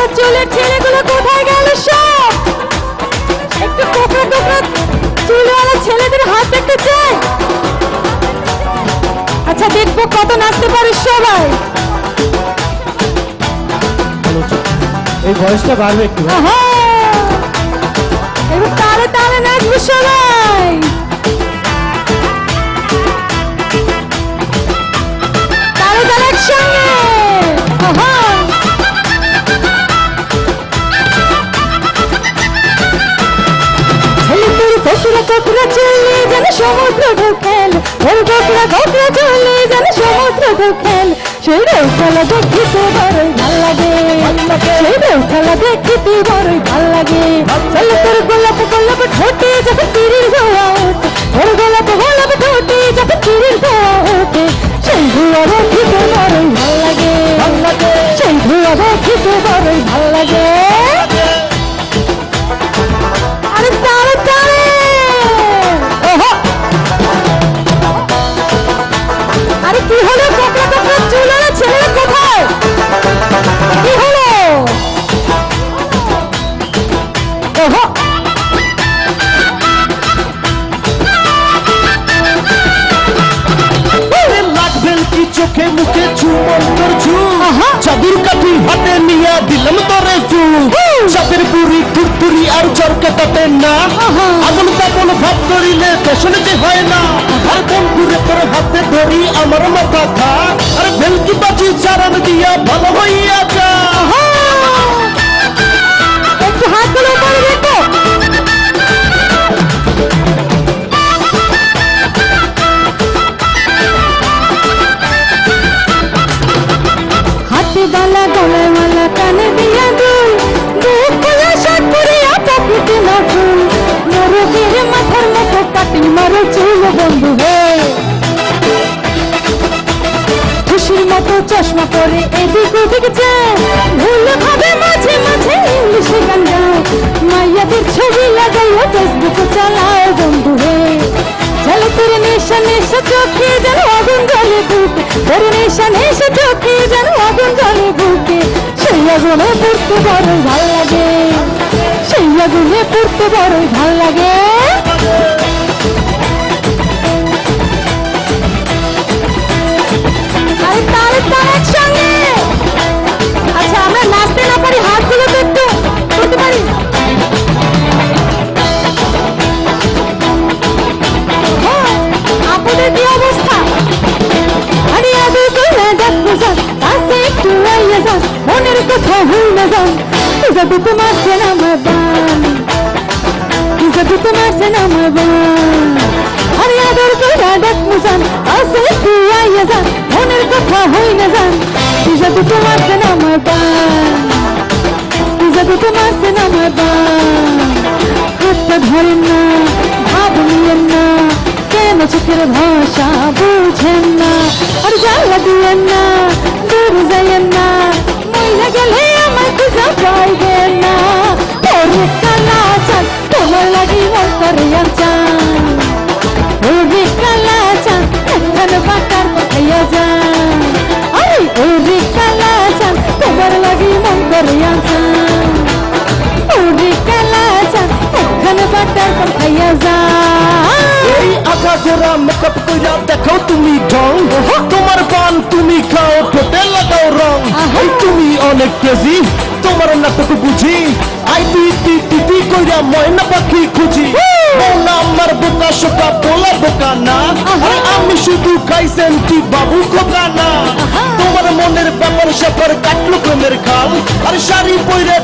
কোকড়া চুলের ছেলেগুলো কোথায় গেল সব? একটু কোকড়া কোকড়া চুলওয়ালা ছেলেদের হাত দেখতে চাই। আচ্ছা দেখবো কত নাচতে পারে সবাই। এই বয়সটা বাড়বে একটু। এবার তালে তালে নাচবে সবাই। তালে তালে একসঙ্গে। কোকড়া কোকড়া চলে যেন সমুদ্র ঢোকেল, ওর কোকড়া কোকড়া চলে যেন সমুদ্র ঢোকেল। সেই ঢেউ খেলা দেখিতে বড়ই ভাল লাগে, সেই ঢেউ খেলা দেখিতে বড়ই ভাল লাগে। চলে তোর গোলাপ গোলাপ ঠোঁটে যখন তীরের ধোয়া ওঠে, তোর গোলাপ গোলাপ ঠোঁটে যখন তীরের ধোয়া ওঠে, সেই ধোয়া দেখিতে বড়ই ভাল লাগে, সেই ধোয়া দেখিতে বড়ই ভাল লাগে। আরে তারে তারে আরে কি হলো? কোকড়া কোকড়া চুলের ছেলেরা কোথায়? কি হলো? ওহো লাগবেন কি চোখে মুখে চুমন্তর চু, চাদুর কাঠি হাতে নিয়ে দিলাম তোরে চু। চাঁদের বুড়ি তুরতুরি আর চরকে কাটে না, আগুন তাপন ভাব করিলে পেছনে যে হয় না। আর কোন ঘুরে তোর হাতে ধরি আমার মাথা খা, আর ভেলকি বাজি চারান দিয়া ভালো হইয়া যা। একটু হাতগুলো উপরে দেখো। হাতে বালা গলায় মালা কানে দিয়া দুল, দুধ খোলা শাক করিয়া পকেটে না ফুল, মোরগের মাথার মতো কাটিং মারো চুল বন্ধু হে। খুশির মতো চশমা পরে এদিক ওদিক যায়, ভুল ভাবে মাঝে মাঝে ইংলিশে গান গায়। মাইয়াদের ছবি লাগাইয়া ফেসবুকে চালায় বন্ধু হে। চলো তোর নেশা নেশা চোখে যেন আগুন জ্বলে বুকে, তোর নেশা নেশা চোখে যেন আগুন জ্বলে বুকে। সেই আগুনে পড়তে বড়ই ভাল লাগে, সেই আগুনে পড়তে বড়ই ভাল লাগে। আরে তালে তালে একসঙ্গে। আচ্ছা আমরা নাচতে না পারি, হাতগুলো তো একটু করতে পারি। আপনাদের কি অবস্থা? আরে আদর করে দেখো যান, কাছে একটু আইয়া যান, মনের কথা ভুলে যান। যদি তোমার সে নামার বান, যদি তোমার সে নামার বান। আরে আদর করে দেখো যান, কাছে একটু আইয়া যান, মনের কথা হইলে যান। যদি তোমার সে নামার বান, যদি তোমার সে নামার বান। হাতটা ধরেন না, ভাব নিয়েন না, কেন চোখের ভাষা বুঝেন না। আর জ্বালা দিয়েন না, দূর যাইয়েন না, মইলা গেলে আমার খুঁজা পাইবেন না। ওরে কালা চান, তোমার লাগি মন করে চান, ওরে কালা চান, একখান বাটার পাঠাইয়া যান। আরে ওরে কালা চান, তোমার লাগি মন করে চান, ওরে কালা চান, একখান বাটার পাঠাইয়া যান। এই আঘা জোড়া মেকআপ কইরা দেখো তুমি ঢং, তোমার পান তুমি খাও ঠোঁটে লাগাও রং। এই তুমি অনেক কেজি, তোমার নাটক বুঝি, আই তুই টিটি কইরা ময়না পাখি খুঁজি। বলা আমার বোকা শোকা বলা বোকা না, আরে আমি শুধু খাইছেন কি বাবু খোকা না। তোমার মনের ব্যাপার স্যাপার কাটলো প্রেমের খাল, আর শাড়ি পইরা